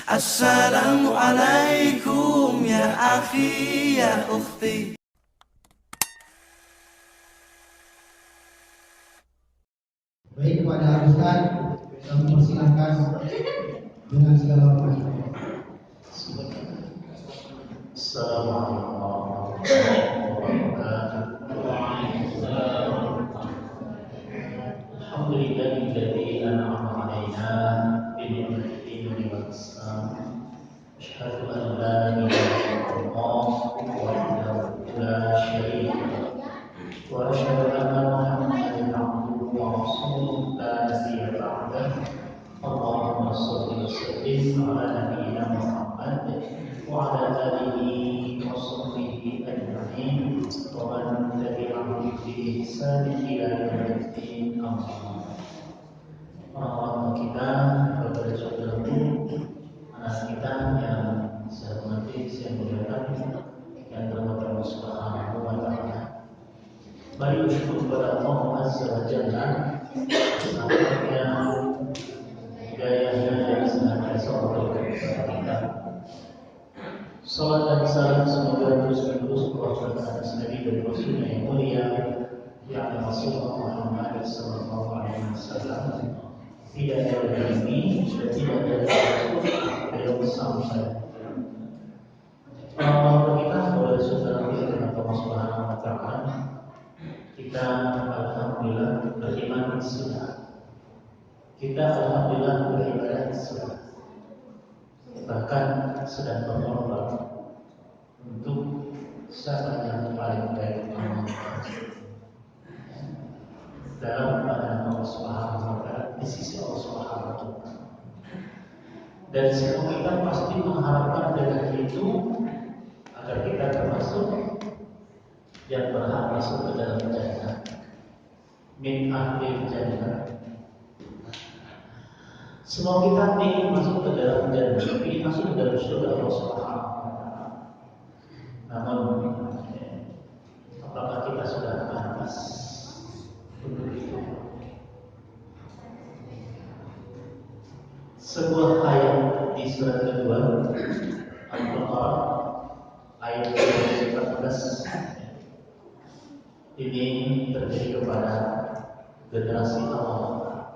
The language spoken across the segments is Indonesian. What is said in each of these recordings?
Assalamualaikum ya akhi ya ukhti. Baik, kepada Ustaz, kami persilahkan dengan segala hormat. Assalamualaikum warahmatullahi wabarakatuh. Alhamdulillahilladzi an'ama 'alaina bi ni'matil wal islam. Asyhadu an la ilaha illallah wahdahu la syarika lahu wa asyhadu anna Muhammadan 'abduhu wa rasuluhu la nabiyya ba'dahu. Allahumma shalli wa sallim 'ala nabiyyina Muhammad wa 'ala alihi wa sahbihi ajma'in wa man tabi'ahum bi ihsan ila yaumil din. Orang-orang kita, saudara-saudaraku, anak kita yang saya hormati, saya muliakan, yang terhormat Allah Subhanahu wa Ta'ala. Mari bersyukur kepada Allah Azza wa Jalla yang hidayahnya yang senantiasa memberikan kepada kita. Salat dan salam semoga terus-menerus berada atas Nabi dan Rasulnya yang mulia, yakni Rasulullah Muhammad sallallahu alaihi wasallam. Tidak ada dari ini dan tidak ada dari beliau sampai. Orang kita boleh saudara dengan Allah Subhanahu wa Ta'ala. Kita alhamdulillah beriman sudah. Kita alhamdulillah beribadah sudah. Bahkan sedang berlomba untuk siapa yang paling baik dalam pandangan Allah Subhanahu wa Ta'ala, di sisi Allah Subhanahu wa Ta'ala. Dan semua kita pasti mengharapkan dengan itu agar kita termasuk yang berhak masuk ke dalam jannah, min ahli jannah. Semua kita ingin masuk ke dalam jannah, ingin masuk ke dalam surga Allah Subhanahu wa Ta'ala. Namun apakah kita sudah pantas untuk itu? Sebuah ayat di surat kedua Al-Baqarah ayat 14 ini terjadi kepada generasi awal.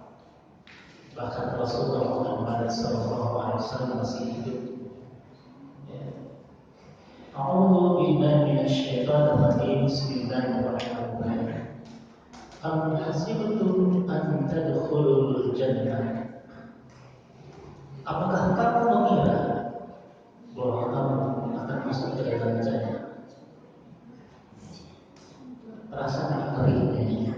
Bahkan Rasulullah Muhammad SAW masih hidup. A'udzu billahi minasyaitonir rajim. Bismillahirrahmanirrahim. Am hasibtum an tadkhulul jannah? Apakah kamu mengira bahwa kamu akan masuk ke dalam jannah? Rasanya perihnya.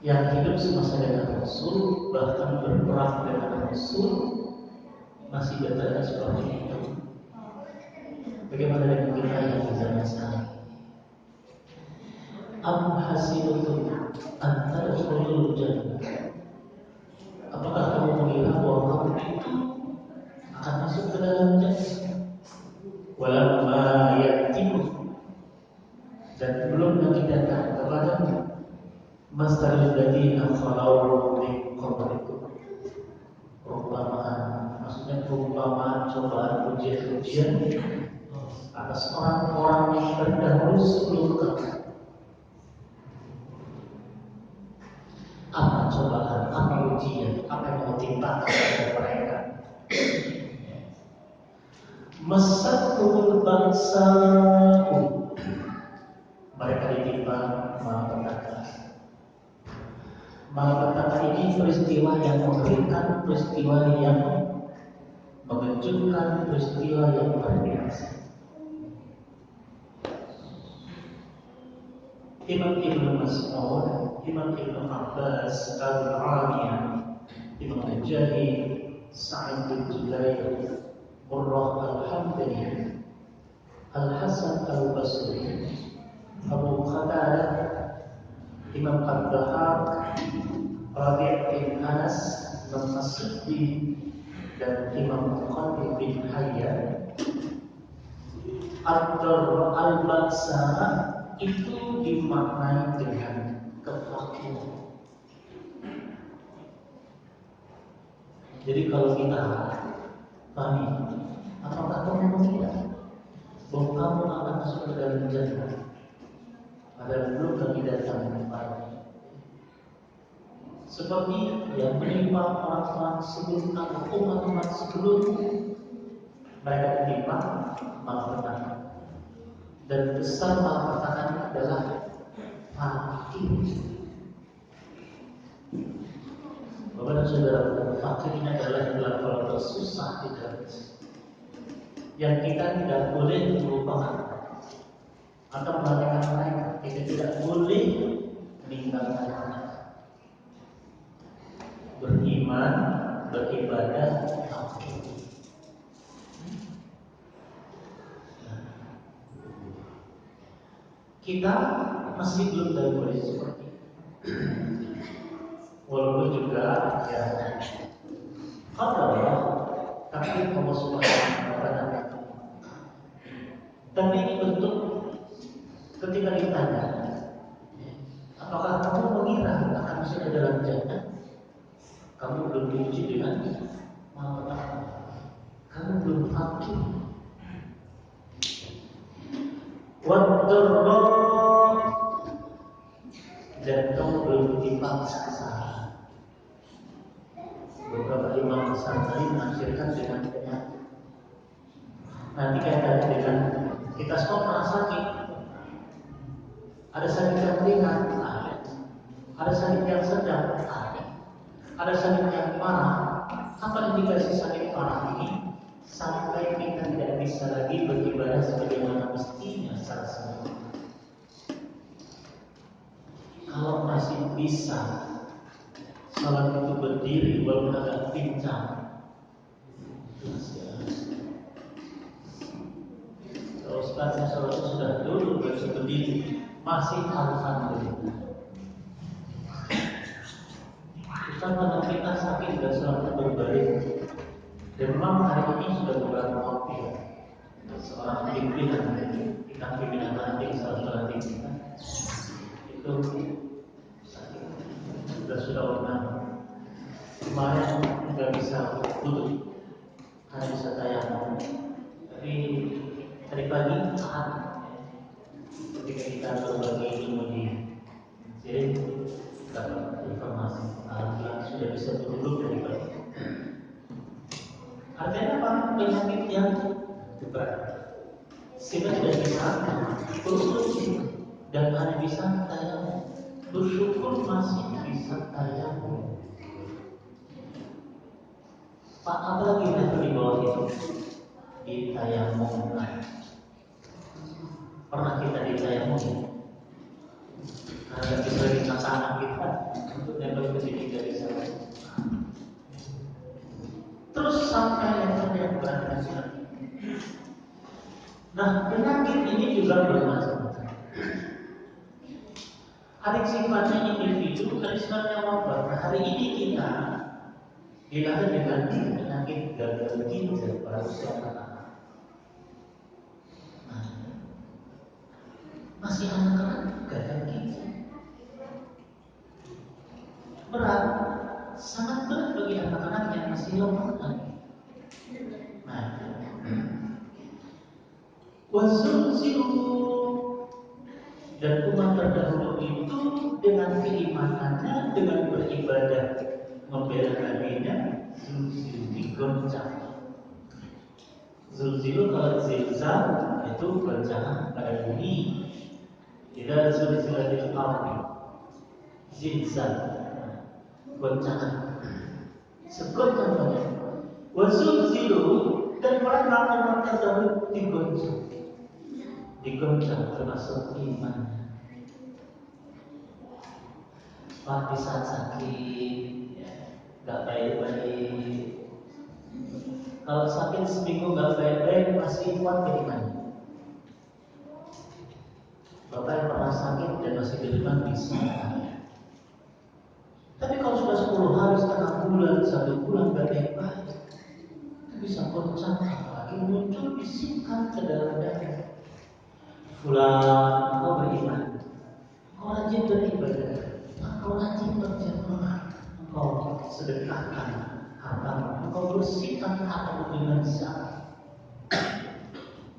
Yang hidup semasa dengan Rasul, bahkan berperang dengan Rasul, masih bertanya seperti itu. Bagaimana dengan kita yang di zaman sekarang? Am hasibtum an tadkhulul jannah? Apakah kamu mengira bahwa kamu itu akan masuk ke dalam jannah? Walamma ya'tikum, dan belum lagi datang kepadamu mastalul ladina khalau min qablikum, perumpamaan, maksudnya perumpamaan cobaan ujian-ujian atas orang-orang yang terdahulu sebelum kamu. Apa cobaan, apa ujian, apa yang menimpa kepada mereka? Masatul bangsa, mereka ditimpa malapetaka. Malapetaka ini peristiwa yang mengerikan, peristiwa yang mengejutkan, peristiwa yang luar biasa. Imam Ibn Mas'ud, Imam Ibn Abbas, Al-Aliyah, Imam Mujahid, Sa'id bin Jubair, Murrah Al-Hamdani, Al-Hasan Al-Basri, Abu Qatadah, Imam Al-Bahaq, Rabi' bin Anas, Imam As-Siddi, dan Imam Qadir bin Hayyan. Al-Baqsa itu dimaknai dengan kefakiran. Jadi kalau kita pahami, apakah kamu mengira bahwa kamu akan masuk ke dalam jannah? Padahal belum lagi datang kepadanya. Seperti yang menimpa orang-orang sebelum kamu, umat-umat sebelum mereka ditimpa malapetaka. Dan besar malapetaka adalah fakir. Bapak dan saudara, fakir ini adalah level tersusah di dalam yang kita tidak boleh melupakan atau melalaikan mereka. Kita tidak boleh meninggalkan mereka. Beriman, beribadah, fakir. Kita masih belum dalam kondisi seperti itu. Walaupun juga ya Allah takdir Allah Subhanahu wa Ta'ala. Tapi ini bentuk ketika ditanya, apakah kamu mengira akan masuk ke dalam jannah? Kamu belum diuji dengan malapetaka. Kamu belum fakir. Wadurra, dan kamu belum ditimpa kesengsaraan. Beberapa imam besar tadi menafsirkan dengan penyakit. Nanti kaitannya dengan kita semua pernah sakit. Ada sakit yang ringan, ada sakit yang sedang, ada sakit yang parah. Apa indikasi sakit parah ini? Sampai kita tidak bisa lagi beribadah sebagaimana mestinya secara sempurna. Kalau masih bisa salat itu berdiri walaupun agak pincang, kalau sekarang salat itu sudah duduk dan sudah berdiri, masih alhamdulillah. Bukan karena kita sakit dan salat berbalik. Dan memang hari ini sudah beberapa waktu ya, seorang pimpinan nanti salah kita itu sakit, sudah pernah kemarin nggak bisa duduk, hanya bisa tayang. Tapi tadi pagi tahan ketika kita berbagi ilmu di sini dapat informasi, alhamdulillah sudah bisa duduk dari pagi. Artinya apa? Penyakit yang berat sehingga tidak bisa bersyukur dan hanya bisa tayamum. Bersyukur masih bisa tayamum. Pak, apa lagi level di bawah itu? Ditayamumkan. Pernah kita ditayamum? Karena kita lagi anak kita untuk level ketiga di sana. Terus sampai yang berat. Nah, penyakit ini juga bermacam-macam. Ada sifatnya individu, ada sifatnya wabah. Nah, hari ini kita dilanda dengan penyakit gagal ginjal pada usia anak-anak. Nah, masih anak-anak gagal ginjal. Berat. Sangat berat bagi anak-anak yang masih lemah lagi. Nah, wazulzilu, dan umat terdahulu itu dengan keimanannya, dengan beribadah membela nabinya, zulzilu, digoncang. Zulzilu kalau zilzal itu goncangan pada bumi. Tidak zulzilatil ardi, zilzal, goncangan, segoncang banyak. Wazulzilu, dan mereka umat terdahulu digoncang termasuk imannya. Pak, di saat sakit gak baik-baik. Kalau sakit seminggu gak baik-baik, masih kuat imannya. Bapak yang pernah sakit dan masih beriman bisa. Tapi kalau sudah 10 hari, setengah bulan, 1 bulan baik-baik, bisa goncang lagi, muncul bisikan ke dalam dada. Fulan, kau beriman, kau rajin beribadah, kau rajin berjamaah, kau sedekahkan, harta, engkau bersihkan hartamu dengan zakat.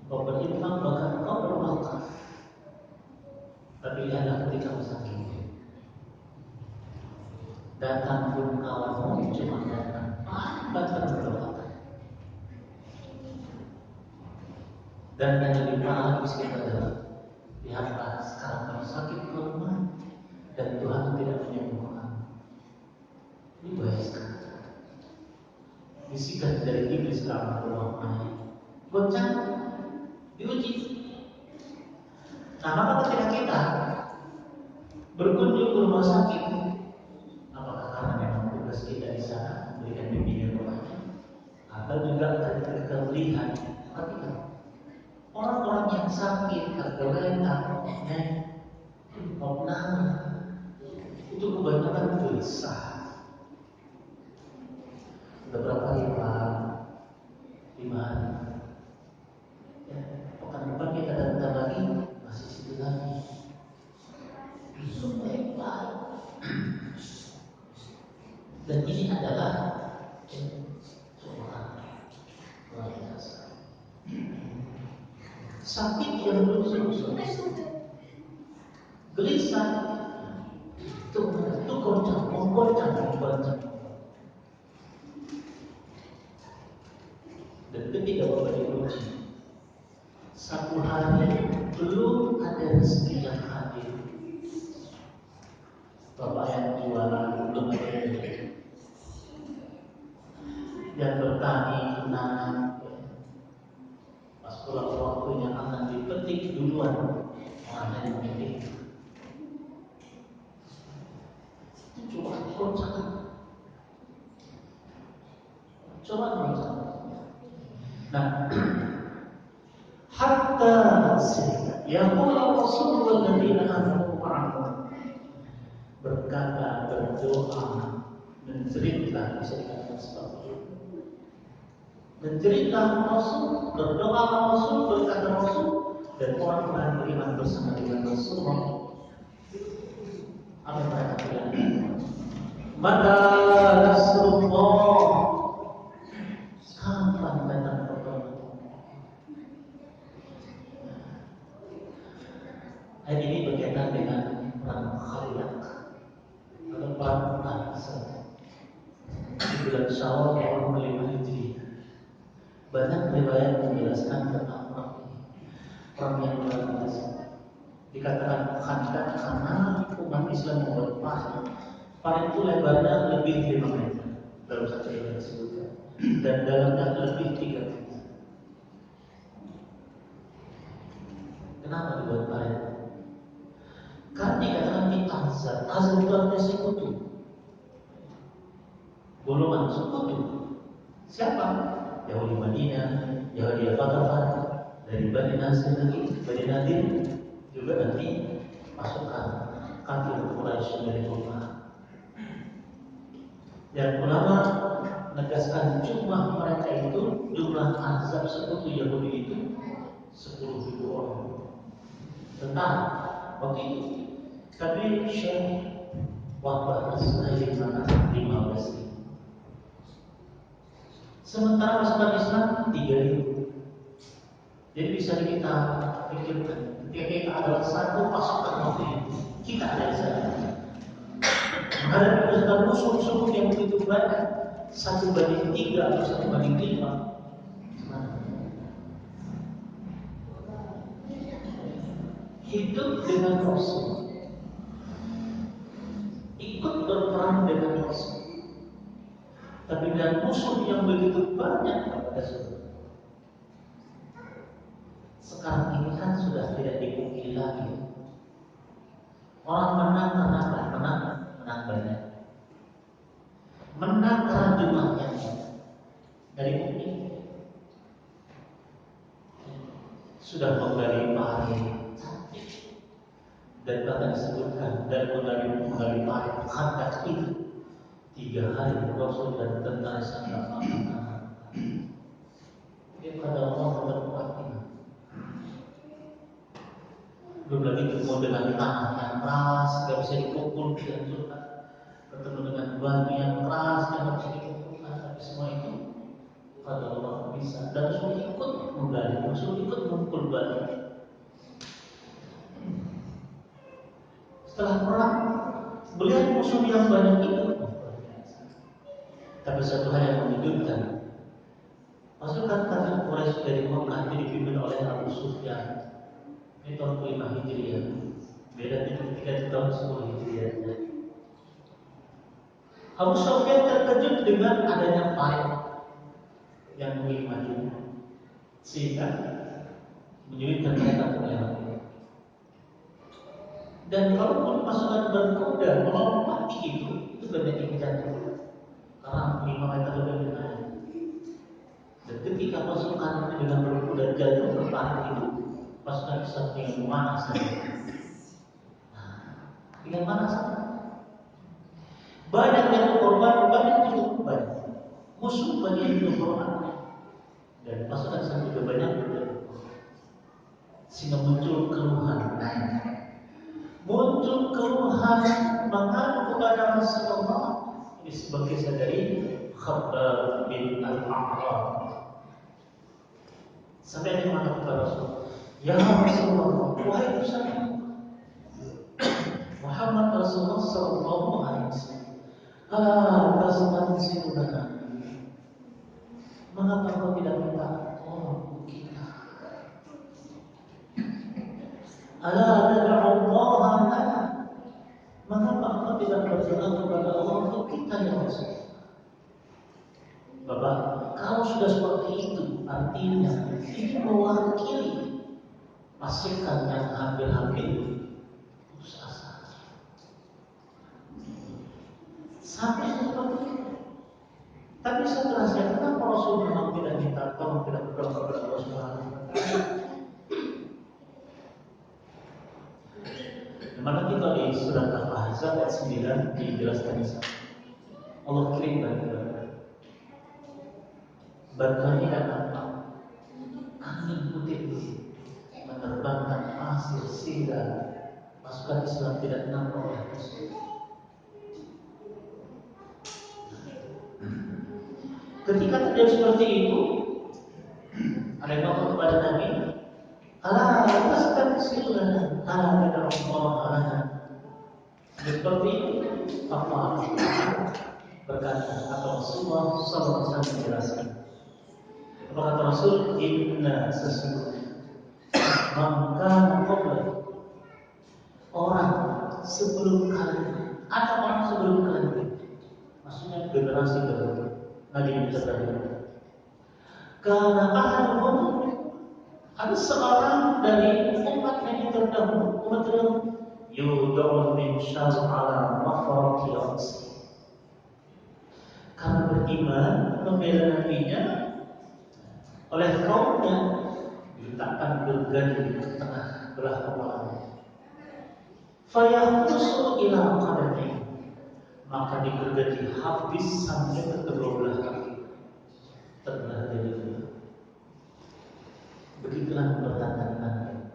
Engkau berinfak bahkan engkau berwakaf. Tapi lihatlah ketika sakit, datang pun kawanmu cuma datang, bahkan berdoa. Dan yang lebih parah lagi adalah lihatlah sekarang kamu sakit ke rumah dan Tuhan tidak menyembuhkan. Ini bahaya sekali. Bisikan dari iblis dalam rumah goncang, diuji. Nah, maka ketika kita berkunjung ke rumah sakit, apakah karena memang tugas kita di sana memberikan bimbingan rohani, atau juga ketika melihat orang-orang yang sakit, tergeletak, opname, itu kebanyakan gelisah. Beberapa lima hari. Pekan depan kita datang lagi, masih situ lagi. Baik. Dan ini adalah luar biasa. Sakit yang belum selesai, gelisah, itu goncang. Dan ketika Bapak diuji, satu hari belum ada rezeki yang hadir. Bapak yang jualan belum ada rezeki, yang bertani menanam, pas pulang waktunya akan dipetik duluan orang yang memetik. Itu coba goncang. Nah, hatta yaqul Rasul walladzina amanu ma'ahu, berkata, berdoa, menjeritlah, bisa dikatakan seperti itu. Menjeritlah Rasul, berdoa Rasul, berkata Rasul, dan orang-orang beriman bersama dengan Rasul. Apa yang mereka bilang? Maka Rasulullah, kapan datang pertolongan? Ayat ini berkaitan dengan perang Khandaq atau perang Ahzab di bulan Syawal tahun 5 Hijriah. Banyak riwayat menjelaskan tentang perang ini, perang yang luar biasa. Dikatakan Khandaq karena umat Islam membuat parit. Parit itu lebarnya lebih 5 meter dalam satu riwayat disebutkan, dan dalamnya lebih 3 meter. Kenapa dibuat parit? Karena dikatakan di Ahzab itu artinya sekutu, golongan sekutu. Siapa? Yahudi Madinah, Yahudi Al-Fatah, dari Bani Nasir lagi, Bani Nadir, juga nanti pasukan kafir Quraisy dari Roma. Dan ulama menegaskan jumlah mereka itu, jumlah Ahzab sekutu Yahudi itu 10.000 orang tentara waktu itu. Tapi Syekh Wahbah As-Suhaili mengatakan 15.000. Sementara pasukan Islam 3.000. Jadi bisa kita pikirkan, ketika kita adalah satu pasukan waktu itu, kita ada di sana. Menghadapi pasukan musuh yang begitu banyak, 1/3 atau 1/5. Hidup dengan Rasul, ikut berperang dengan Rasul, tapi dengan musuh yang begitu banyak pada saudara. Sekarang ini kan sudah tidak dipungkiri lagi. Orang menang karena apa? Menang banyak. Menang karena jumlahnya dari mungkin sudah menggali parit, dan bahkan disebutkan dan menggali parit Khandaq itu 3 hari Rasul dan tentara sangat makan. Dia kata Allah berkuat ini. Belum lagi ketemu dengan tanah yang keras, tidak bisa dipukul, dihancurkan. Ketemu dengan batu yang keras, yang bisa dipukul, tidak kepada Allah bisa, dan Rasul ikut menggali, Rasul ikut memukul balik. Setelah perang, melihat musuh yang banyak itu, tapi satu hal yang mengejutkan, pasukan kafir Quraisy dari Mekah dipimpin oleh Abu Sufyan. Ini tahun 5 Hijriah, beda dengan tahun 10 Hijriah. Abu Sufyan terkejut dengan adanya Farid yang ingin maju, sehingga menyulitkan mereka untuk. Dan kalau pasukan berkuda melompati itu banyak yang jatuh karena 5 meter lebih naik. Dan ketika pasukan dengan berkuda jatuh ke tanah itu, pasukan Islam ingin mana saja. Ingin mana saja. Banyak yang korban, banyak yang korban. Musuh banyak yang korban. Dan pasukan Islam juga banyak yang sehingga muncul keluhan. Muncul keluhan mengadu kepada Rasulullah. Ini sebagai sadari Khabbab bin Al-A'rab. Sampai dia mengatakan kepada Rasul, ya Rasulullah, wahai utusan Muhammad Rasulullah sallallahu alaihi wasallam, tastansiruna. Mengapa kau tidak minta tolong kita? Ala nad'u Allah lana. Mengapa kau tidak berdoa kepada Allah untuk kita ya Rasul? Bapak, kalau sudah seperti itu, artinya ini mewakili pasukan yang hampir-hampir putus asa. Sampai seperti itu. Tapi setelah saya, kenapa Rasul memang tidak minta tolong, tidak berdoa kepada Allah Subhanahu wa Ta'ala? Dimana kita di surat Al-Ahzab ayat 9 dijelaskan di sana. Allah kirim bantuan dan apa? Angin putih menerbangkan pasir sehingga pasukan Islam tidak nampak oleh musuh. Ketika terjadi seperti itu, ada yang ngomong kepada Nabi, ala tastansiruna, ala nad'u Allah lana. Seperti itu, apa berkata atau Rasulullah sallallahu alaihi wasallam menjelaskan. Apa kata Rasul? Inna sesungguhnya maka orang sebelum kalian, ada orang sebelum kalian, maksudnya generasi kedua Nabi terdahulu. Karena ahaduhum, ada seorang dari umat yang terdahulu, umat terdahulu, yud'u min syarr ala mafarati ra'si. Karena beriman membela nabinya, oleh kaumnya diletakkan gergaji di tengah belah kepalanya. Fayahtusu ila qadamih, maka digergaji habis sampai ke kedua belah kaki, terbelah jadi dua. Begitulah pertanyaan.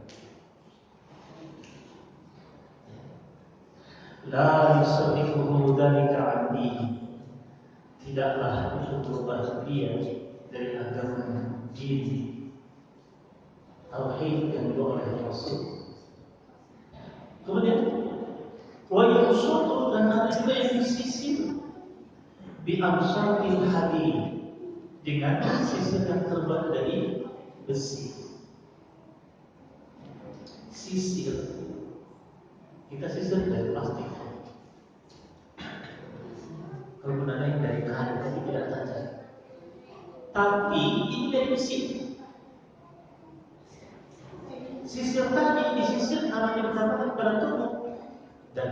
La yusrifuhu dzalika anni, tidaklah itu berubah dia dari agama din tauhid yang dibawa oleh Rasul. Kemudian wa yusutu, dan ada juga yang disisir bi amsatil hadid, dengan sisir yang terbuat dari besi. Sisir kita sisir dari plastik. Kalau ada yang dari kayu tapi tidak tajam. Tapi ini dari besi. Sisir tadi disisir karena dikatakan kepada tubuh, dan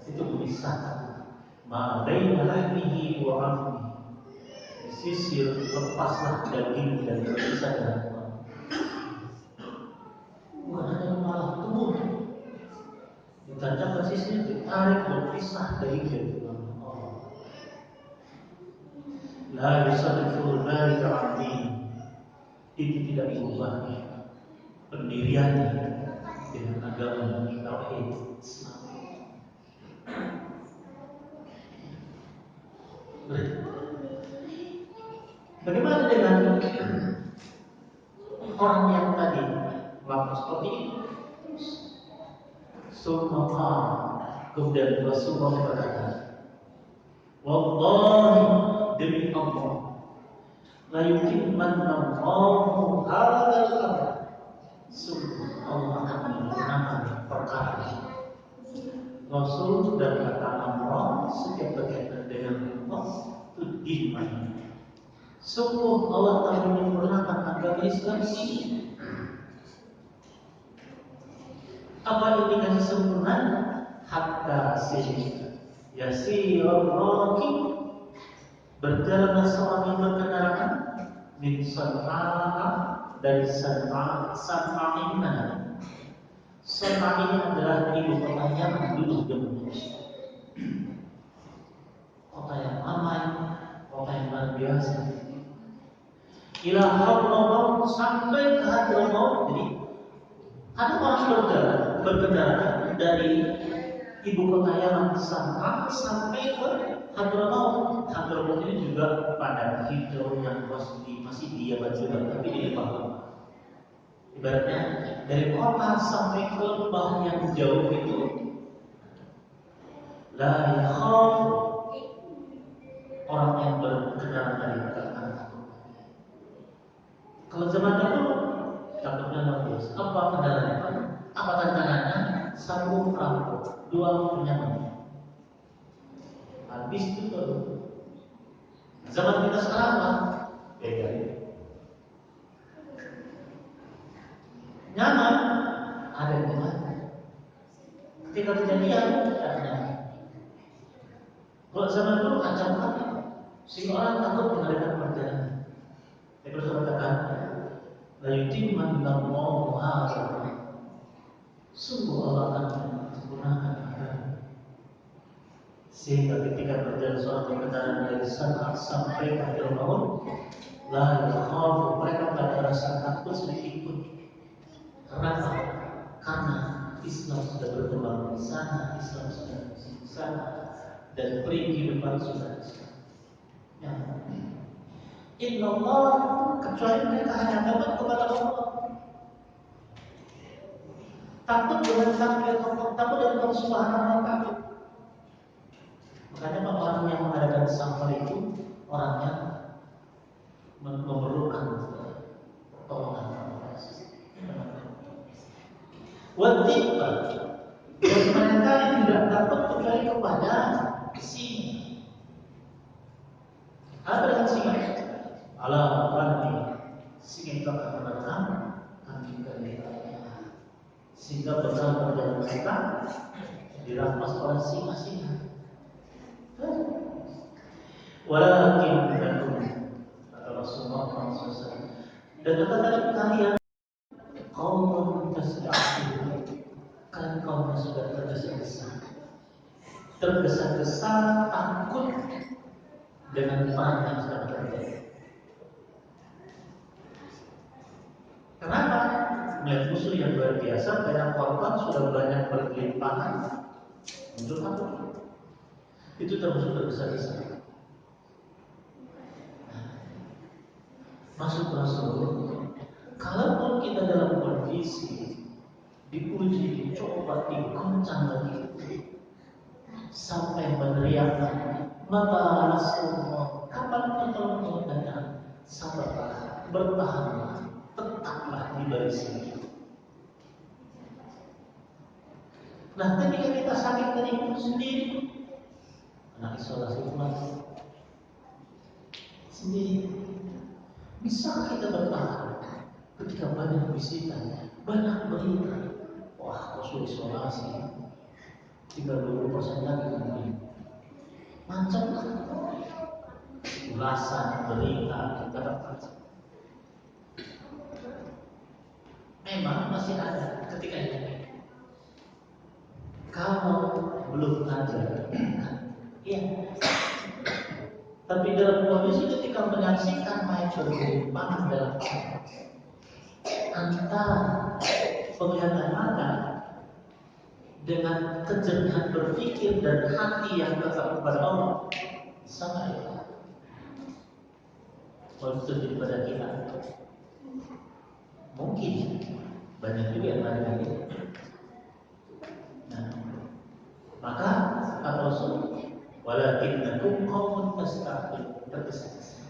itu memisahkan ma baina lahmihi wa 'azmihi. Disisir, lepaslah daging dan terpisah dengan tulang. Bukan hanya malah tubuh, ditancapkan sisir, ditarik, berpisah daging dan tulang. La yusrifu dzalika anni, itu tidak mengubahnya pendiriannya dengan agama tauhid Islam. Bagaimana dengan orang yang tadi melakukan seperti itu. Summa kemudian Rasulullah berkata, wallahi demi Allah, la yutimmanna Allahu hadzal amr. Sungguh Allah akan menyempurnakan perkara ini. Rasul sudah mengatakan Allah setiap berkaitan dengan Allah itu diimani. Sungguh Allah telah menyempurnakan agama Islam ini. Apa indikasi sempurna? Hatta sini yasirul rakib, berjalan seorang yang berkendaraan min San'a, dari San'a. San'a ini mana? San'a ini adalah ibu kota Yaman dulu zaman kota yang ramai, kota yang luar biasa. Ila Hadramaut, sampai ke Hadramaut. Jadi ada orang berkendaraan dari ibu kota Yaman San'a sampai ke Hadramaut. Hadramaut ini juga pada hijau yang masih di Yaman juga, tapi di Lebanon. Ibaratnya dari kota sampai ke lembah yang jauh itu, la yakhaf, orang yang berkendaraan dari belakang. Kalau zaman dahulu takutnya bagus. Apa kendaraannya? Apa tantangannya? Satu perahu, dua penyelam. Habis itu tuh. Zaman kita sekarang lah, beda. Nyaman, ada yang nyaman. Ketika kejadian, tidak nyaman. Kalau zaman dulu ancaman, si orang takut mengadakan perjalanan. Saya terus katakan, la yutimman Allahu hadzal. Sungguh Allah akan menyempurnakan agama. Sehingga ketika berjalan seorang berkendaraan dari San'a sampai ke Hadramaut, la yakhafu, mereka tidak ada rasa takut sedikit pun. Kenapa? Karena Islam sudah berkembang di sana, Islam sudah di sana, dan kehidupan sudah di sana. Ya. Inna Allah, kecuali mereka hanya takut kepada Allah. Takut dengan takdir Allah, takut dengan Allah Subhanahu wa Ta'ala. Makanya orang yang mengadakan sampel itu orang yang memerlukan pertolongan Allah. Wajibah, dan mereka tidak takut kecuali kepada singa. Apa dengan singa? Allah berani, singa itu akan menerang kami kelikanya. Sehingga perjalanan mereka dirampas oleh singa-singa. Walakin lakum, kata Rasulullah SAW, dan katakan kalian kaum tasda'un, kalian kaum yang sudah tergesa-gesa, takut dengan perang yang sedang terjadi. Kenapa? Melihat musuh yang luar biasa, banyak korban, sudah banyak berkelimpahan, muncul takut. Itu termasuk tergesa-gesa. Maksud Rasul, kalaupun kita dalam kondisi diuji, dicoba, diguncang lagi, sampai meneriakkan, maka Rasulullah, kapan pertolongan datang? Sabarlah, bertahanlah, tetaplah di baris ini. Nah, ketika kita sakit dari itu sendiri, anak isolasi umat sendiri, bisa kita bertahan ketika banyak bisikan, banyak berita. Wah, kau sudah isolasi 30% lagi kemudian macam ulasan berita kita dapat. Memang masih ada ketika itu. Kalau belum ngajar, iya. Tapi dalam kondisi ketika menyaksikan main berlimpah dalam antara penglihatan mata dengan kejernihan berpikir dan hati yang tetap kepada Allah, sama ya. Kalau itu terjadi pada kita, Mungkin banyak juga yang lari. Nah, maka kata Rasul, walakinnakum qaumun tastaqim, tergesa-gesa.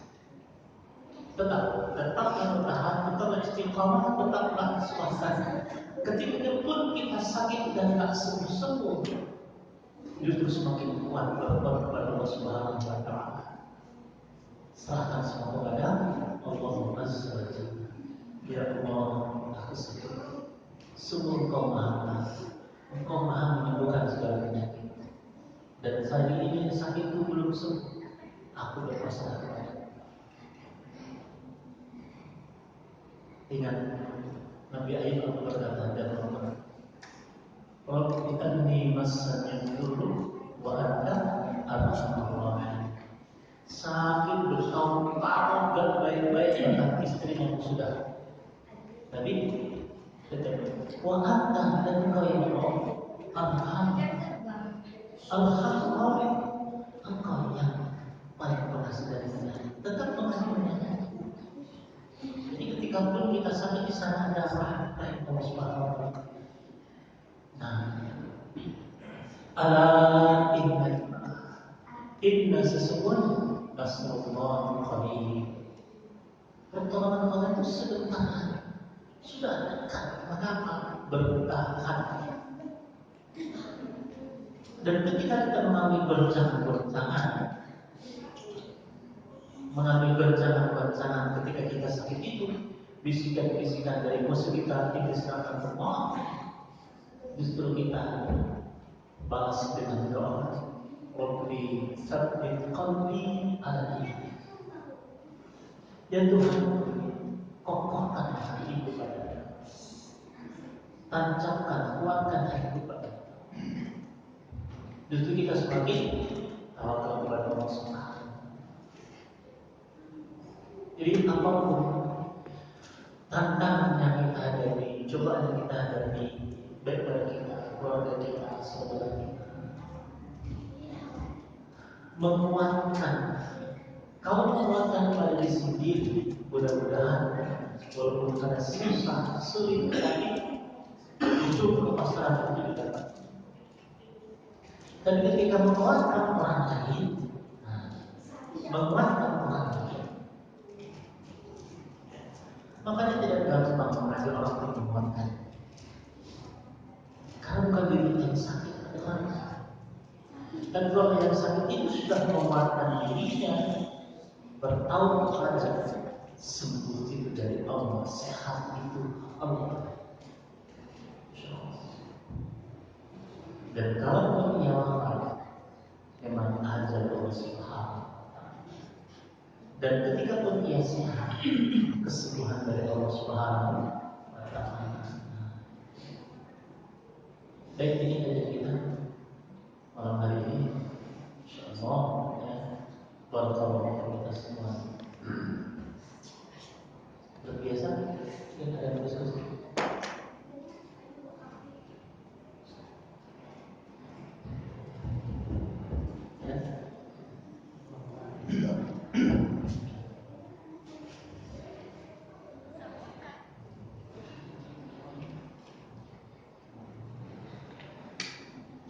Tetaplah bertahan, tetaplah istiqamah, tetaplah swasana. Ketika pun kita sakit dan tak sembuh-sembuh, justru semakin kuat berbuat kepada Allah Subhanahu wa Ta'ala. Serahkan semua kepada Allah Azza wa Jalla. Ya Allah, aku sakit. Sungguh Engkau Maha, Engkau Maha menyembuhkan segala penyakit. Dan saat ini sakitku belum sembuh. Aku berpasrah kepada. Ingat Nabi Ayub berkata dalam Al-Quran, Rabbi anni massani dhurru wa anta arhamur rahimin. Sakit bertahun-tahun dan baik-baik dengan istri yang sudah. Tapi wa anta dan engkau ya Allah arhamur rahimin. Engkau yang paling penas dari saya. Tetap mengaturnya. Jadi ketika pun kita sakit di sana ada rahmat dari Allah Subhanahu wa Ta'ala. Nah, ala inna sesungguhnya nasrullah qarib. Pertolongan Allah itu sebentar, sudah dekat. Mengapa bertahan? Dan ketika kita mengambil berangan ketika kita sakit itu, bisikan-bisikan dari musuh kita diserahkan semua. Justru kita balas dengan doa, Rabbi tsabbit qalbi ala dinik. Ya Tuhan, kokohkan hatiku padamu, tancapkan, kuatkan hatiku padamu. Justru kita semakin tawakal kepada Allah Subhanahu. Jadi apapun tantangan yang kita hadapi, cobaan yang kita hadapi, baik pada kita, keluarga kita, saudara kita, menguatkan. Kalau menguatkan pada diri sendiri, mudah-mudahan walaupun karena susah, sulit, tapi muncul kepasrahan itu dapat. Dan ketika menguatkan orang lain, menguatkan orang lain, makanya tidak gampang mengajak orang untuk menguatkan. Karena bukan diri yang sakit, adalah dan kalau yang sakit itu sudah menguatkan dirinya, bertahu kepada sembuh itu dari Allah, sehat itu Allah. Dan kalau ia wafat, memang ajal Allah Subhanahu. Dan ketika pun ia sehat, kesembuhan dari Allah Subhanahu wa Ta'ala. Baik, ini saja kita malam hari ini. Insyaallah ya, barakallahu kita semua. Terbiasa kita ada diskusi.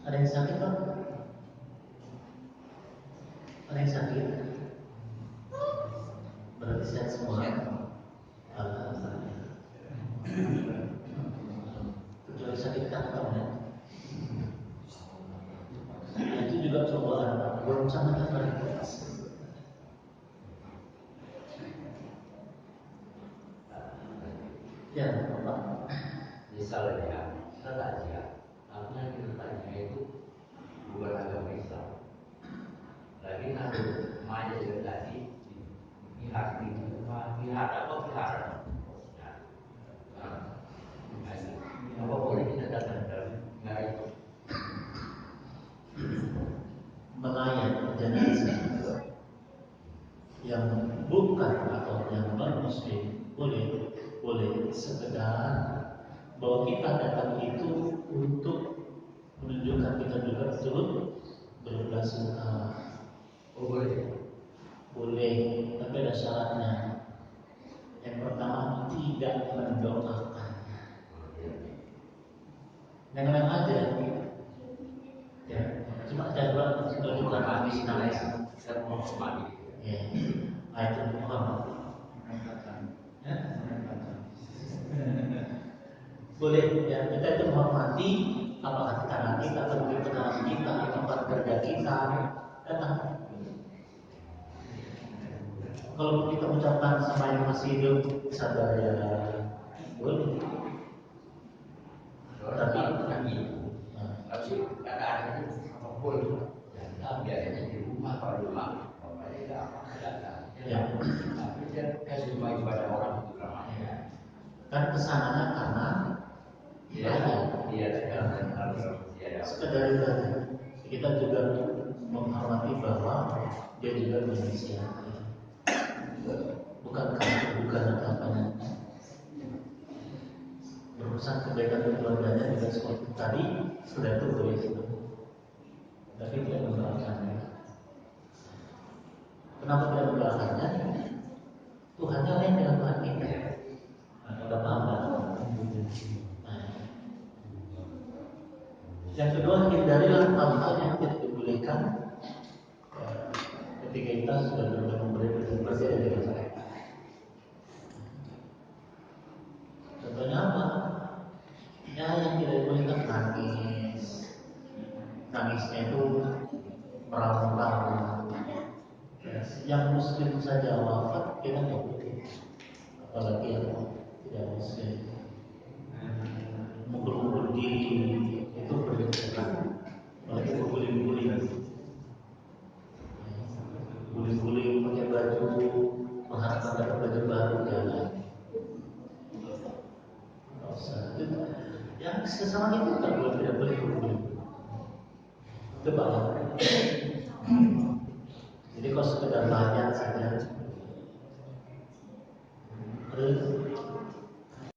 Ada yang sakit Pak? Ada yang sakit? Berarti sehat semua. Alhamdulillah. Kecuali sakit kanker ya. Itu juga cobaan Pak. Belum sangat terbatas. Ya Pak. Misalnya, saya tanya, apa yang kita tanya itu bukan agama Islam. Lagi nanti maju juga tadi pihak apa pihak? Apa boleh kita datang dalam itu? Melayat jenazah yang bukan atau yang non muslim boleh sekedar bahwa kita datang itu untuk menunjukkan kita juga turut berbelasungkawa. Oh boleh. Boleh, tapi ada syaratnya. Yang pertama, tidak mendoakan neng-neng aja. Ya, cuma ada dua bukan habis nangis. Saya mau kembali. Ya, itu Muhammad. Ya? Boleh ya, kita itu menghormati apakah tetangga kita atau kebenaran kita atau tempat kerja kita datang. Kalau kita ucapkan sama yang masih hidup sabar ya boleh. Tapi Tapi kata ada itu apapun yang biasanya di rumah kalau rumah bapaknya tidak apa ya, tapi dia kasih rumah ibadah orang itu ramahnya kan kesananya karena dia sekedar itu aja. Kita juga menghormati bahwa dia juga manusia, bukan atau apanya. Berurusan kebaikan keluarganya juga seperti tadi sudah itu boleh, tapi tidak mendoakannya. Kenapa tidak mendoakannya? Tuhannya lain dengan Tuhan kita. Ada apa? Yang kedua, hindarilah hal-hal yang tidak dibolehkan ketika kita sudah benar memberi berbeda dengan mereka. Contohnya apa? Ya, yang tidak dibolehkan nangis. Nangisnya itu meraung-raung. Yang muslim saja wafat kita nggak boleh, apalagi yang tidak muslim. Mukul-mukul diri itu berlebihan, apalagi guling-guling pakai baju mengharapkan dapat baju baru, jangan. Nggak usah. Yang sesama itu tidak boleh guling. Itu bahaya. Jadi kalau sekedar banyak saja